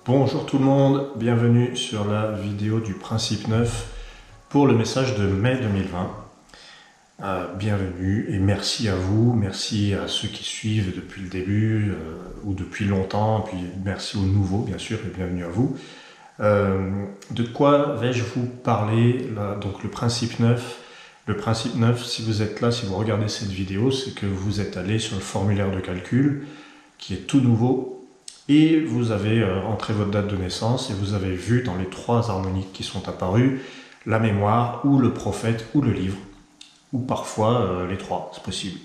Bonjour tout le monde, bienvenue sur la vidéo du Principe 9 pour le message de mai 2020. Bienvenue et merci à vous, merci à ceux qui suivent depuis le début ou depuis longtemps, puis merci aux nouveaux bien sûr et bienvenue à vous. De quoi vais-je vous parler là, donc le Principe 9. Le Principe 9, si vous êtes là, si vous regardez cette vidéo, c'est que vous êtes allé sur le formulaire de calcul qui est tout nouveau. Et vous avez entré votre date de naissance et vous avez vu dans les trois harmoniques qui sont apparues la mémoire ou le prophète ou le livre, ou parfois les trois, c'est possible.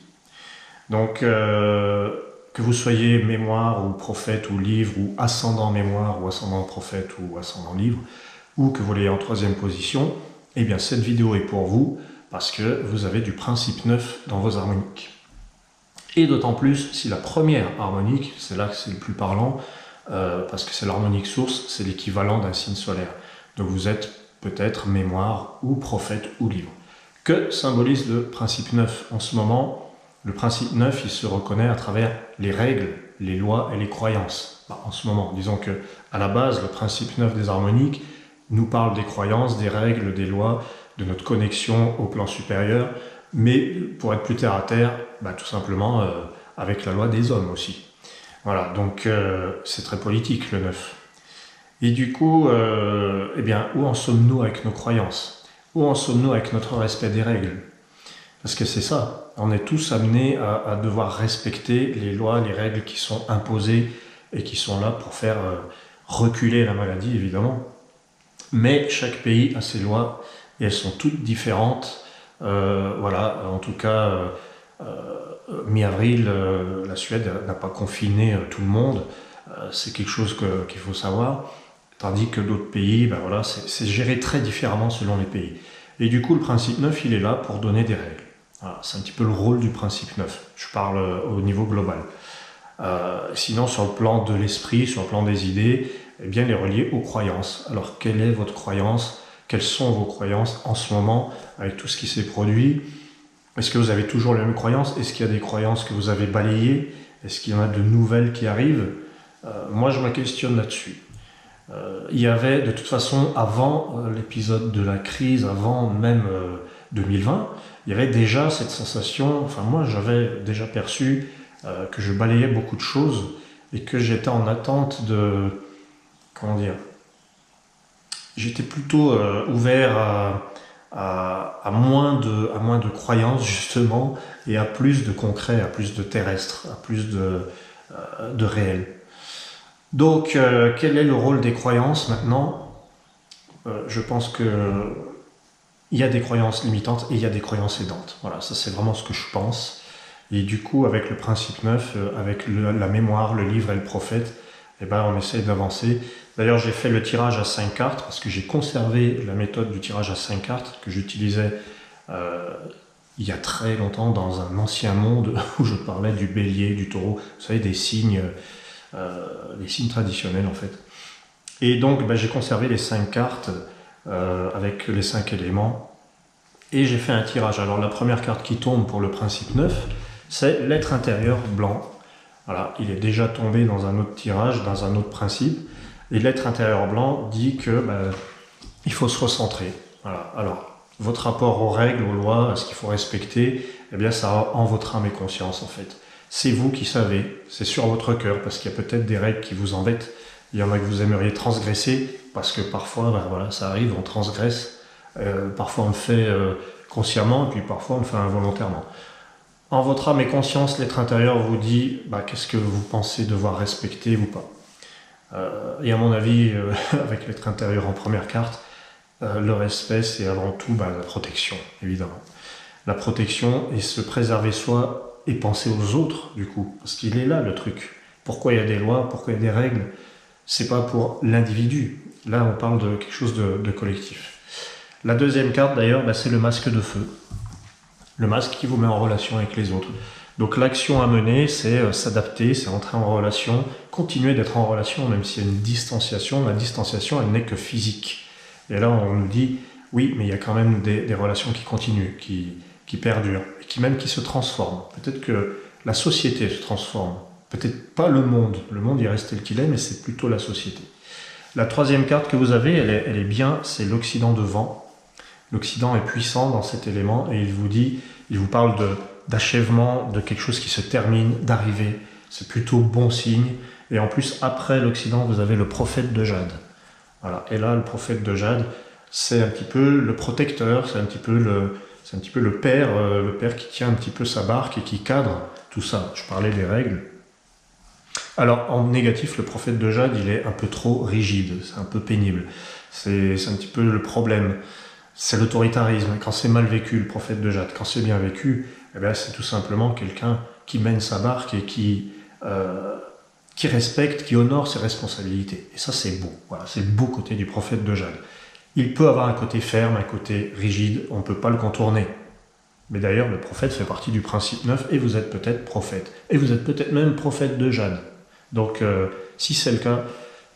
Donc que vous soyez mémoire ou prophète ou livre ou ascendant mémoire ou ascendant prophète ou ascendant livre, ou que vous l'ayez en troisième position, eh bien cette vidéo est pour vous parce que vous avez du principe 9 dans vos harmoniques. Et d'autant plus si la première harmonique, c'est là que c'est le plus parlant, parce que c'est l'harmonique source, c'est l'équivalent d'un signe solaire. Donc vous êtes peut-être mémoire ou prophète ou livre. Que symbolise le principe 9 en ce moment? Le principe 9, il se reconnaît à travers les règles, les lois et les croyances. En ce moment, disons que à la base, le principe 9 des harmoniques nous parle des croyances, des règles, des lois, de notre connexion au plan supérieur, mais pour être plus terre à terre, tout simplement avec la loi des hommes aussi. Voilà, donc c'est très politique le 9. Et du coup, eh bien, où en sommes-nous avec nos croyances? Où en sommes-nous avec notre respect des règles? Parce que c'est ça, on est tous amenés à devoir respecter les lois, les règles qui sont imposées et qui sont là pour faire reculer la maladie, évidemment. Mais chaque pays a ses lois et elles sont toutes différentes. Voilà, en tout cas, mi-avril, la Suède n'a pas confiné tout le monde. C'est quelque chose qu'il faut savoir. Tandis que d'autres pays, voilà, c'est géré très différemment selon les pays. Et du coup, le principe 9, il est là pour donner des règles. Voilà, c'est un petit peu le rôle du principe 9. Je parle au niveau global. Sinon, sur le plan de l'esprit, sur le plan des idées, eh bien, les relier aux croyances. Alors, quelle est votre croyance? Quelles sont vos croyances en ce moment avec tout ce qui s'est produit? Est-ce que vous avez toujours les mêmes croyances? Est-ce qu'il y a des croyances que vous avez balayées? Est-ce qu'il y en a de nouvelles qui arrivent? Moi, je me questionne là-dessus. Il y avait, de toute façon, avant l'épisode de la crise, avant même 2020, il y avait déjà cette sensation, enfin moi, j'avais déjà perçu que je balayais beaucoup de choses et que j'étais en attente de... Comment dire? J'étais plutôt ouvert à moins de croyances, justement, et à plus de concret, à plus de terrestre, à plus de réel. Donc, quel est le rôle des croyances maintenant? Je pense que il y a des croyances limitantes et il y a des croyances aidantes. Voilà, ça c'est vraiment ce que je pense. Et du coup, avec le principe 9, avec la mémoire, le livre et le prophète, eh ben, on essaye d'avancer. D'ailleurs, j'ai fait le tirage à 5 cartes parce que j'ai conservé la méthode du tirage à 5 cartes que j'utilisais il y a très longtemps dans un ancien monde où je parlais du bélier, du taureau, vous savez, des signes traditionnels en fait. Et donc, j'ai conservé les 5 cartes avec les 5 éléments et j'ai fait un tirage. Alors, la première carte qui tombe pour le principe 9, c'est l'être intérieur blanc. Voilà, il est déjà tombé dans un autre tirage, dans un autre principe. Et l'être intérieur blanc dit que il faut se recentrer. Voilà. Alors, votre rapport aux règles, aux lois, à ce qu'il faut respecter, eh bien, ça en votre âme et conscience, en fait. C'est vous qui savez, c'est sur votre cœur, parce qu'il y a peut-être des règles qui vous embêtent. Il y en a que vous aimeriez transgresser, parce que parfois, voilà, ça arrive, on transgresse. Parfois, on le fait consciemment, et puis parfois, on le fait involontairement. En votre âme et conscience, l'être intérieur vous dit qu'est-ce que vous pensez devoir respecter ou pas. Et à mon avis, avec l'être intérieur en première carte, le respect, c'est avant tout la protection, évidemment. La protection et se préserver soi et penser aux autres, du coup. Parce qu'il est là, le truc. Pourquoi il y a des lois, pourquoi il y a des règles? C'est pas pour l'individu. Là, on parle de quelque chose de collectif. La deuxième carte, d'ailleurs, c'est le masque de feu. Le masque qui vous met en relation avec les autres. Donc l'action à mener, c'est s'adapter, c'est entrer en relation, continuer d'être en relation, même s'il y a une distanciation. La distanciation, elle n'est que physique. Et là, on nous dit, oui, mais il y a quand même des relations qui continuent, qui perdurent, et qui se transforment. Peut-être que la société se transforme, peut-être pas le monde. Le monde, il reste tel qu'il est, mais c'est plutôt la société. La troisième carte que vous avez, elle est bien, c'est l'Occident de vent. L'Occident est puissant dans cet élément et il vous parle d'achèvement, de quelque chose qui se termine, d'arrivée. C'est plutôt bon signe. Et en plus, après l'Occident, vous avez le prophète de Jade. Voilà. Et là, le prophète de Jade, c'est un petit peu le protecteur, c'est un petit peu le père qui tient un petit peu sa barque et qui cadre tout ça. Je parlais des règles. Alors, en négatif, le prophète de Jade, il est un peu trop rigide, c'est un peu pénible. C'est un petit peu le problème. C'est l'autoritarisme. Quand c'est mal vécu, le prophète de Jade, quand c'est bien vécu, eh bien, c'est tout simplement quelqu'un qui mène sa barque et qui respecte, qui honore ses responsabilités. Et ça, c'est beau. Voilà, c'est le beau côté du prophète de Jade. Il peut avoir un côté ferme, un côté rigide, on ne peut pas le contourner. Mais d'ailleurs, le prophète fait partie du principe 9 et vous êtes peut-être prophète. Et vous êtes peut-être même prophète de Jade. Donc, si c'est le cas,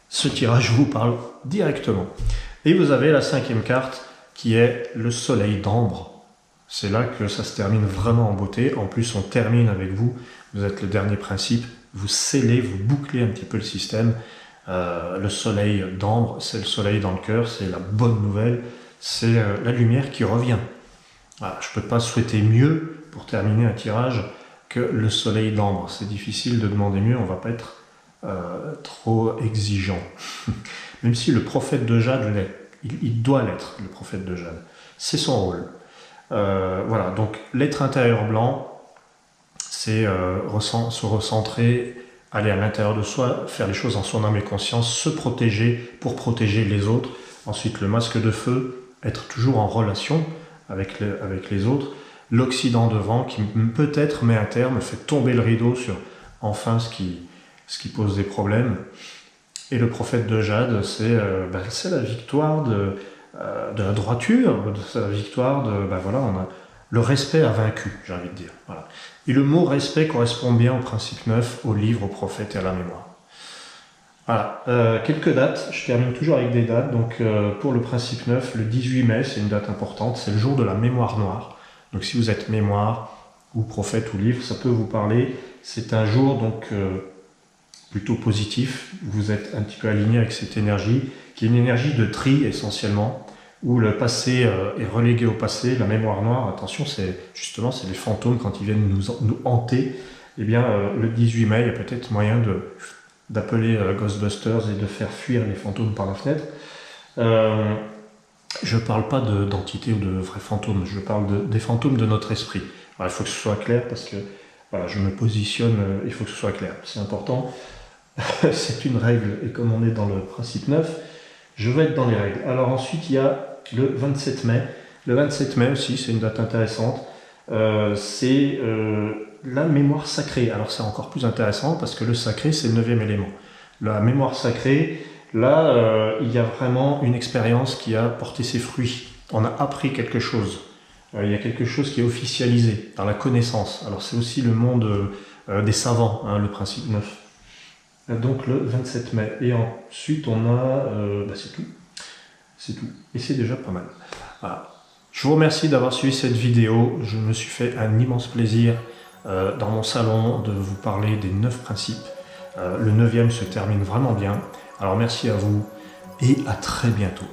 ce tirage vous parle directement. Et vous avez la cinquième carte qui est le soleil d'ambre. C'est là que ça se termine vraiment en beauté. En plus, on termine avec vous. Vous êtes le dernier principe. Vous scellez, vous bouclez un petit peu le système. Le soleil d'ambre, c'est le soleil dans le cœur, c'est la bonne nouvelle, c'est la lumière qui revient. Voilà, je ne peux pas souhaiter mieux pour terminer un tirage que le soleil d'ambre. C'est difficile de demander mieux, on ne va pas être trop exigeant. Même si le prophète de Jade l'est, il doit l'être, le prophète de Jade. C'est son rôle. Voilà, donc l'être intérieur blanc, c'est se recentrer, aller à l'intérieur de soi, faire les choses en son âme et conscience, se protéger pour protéger les autres. Ensuite, le masque de feu, être toujours en relation avec les autres. L'Occident de vent qui peut-être met un terme, fait tomber le rideau sur enfin ce qui pose des problèmes. Et le prophète de Jade, c'est la victoire de la droiture, c'est la victoire de... voilà, le respect a vaincu, j'ai envie de dire. Voilà. Et le mot respect correspond bien au principe 9, au livre, au prophète et à la mémoire. Voilà, quelques dates, je termine toujours avec des dates. Donc pour le principe 9, le 18 mai, c'est une date importante, c'est le jour de la mémoire noire. Donc si vous êtes mémoire, ou prophète ou livre, ça peut vous parler. C'est un jour donc plutôt positif, vous êtes un petit peu aligné avec cette énergie, qui est une énergie de tri essentiellement, où le passé est relégué au passé, la mémoire noire, attention, c'est les fantômes quand ils viennent nous hanter. Eh bien, le 18 mai, il y a peut-être moyen d'appeler Ghostbusters et de faire fuir les fantômes par la fenêtre. Je ne parle pas d'entités ou de vrais fantômes, je parle des fantômes de notre esprit. Alors, il faut que ce soit clair parce que voilà, je me positionne, il faut que ce soit clair, c'est important. C'est une règle, et comme on est dans le principe 9, je vais être dans les règles. Alors ensuite, il y a le 27 mai. Le 27 mai aussi, c'est une date intéressante. C'est la mémoire sacrée. Alors c'est encore plus intéressant parce que le sacré, c'est le 9e élément. La mémoire sacrée, là, il y a vraiment une expérience qui a porté ses fruits. On a appris quelque chose. Il y a quelque chose qui est officialisé dans la connaissance. Alors c'est aussi le monde des savants, hein, le principe 9. Donc le 27 mai. Et ensuite, on a... c'est tout. C'est tout. Et c'est déjà pas mal. Voilà. Je vous remercie d'avoir suivi cette vidéo. Je me suis fait un immense plaisir dans mon salon de vous parler des 9 principes. Le 9e se termine vraiment bien. Alors merci à vous et à très bientôt.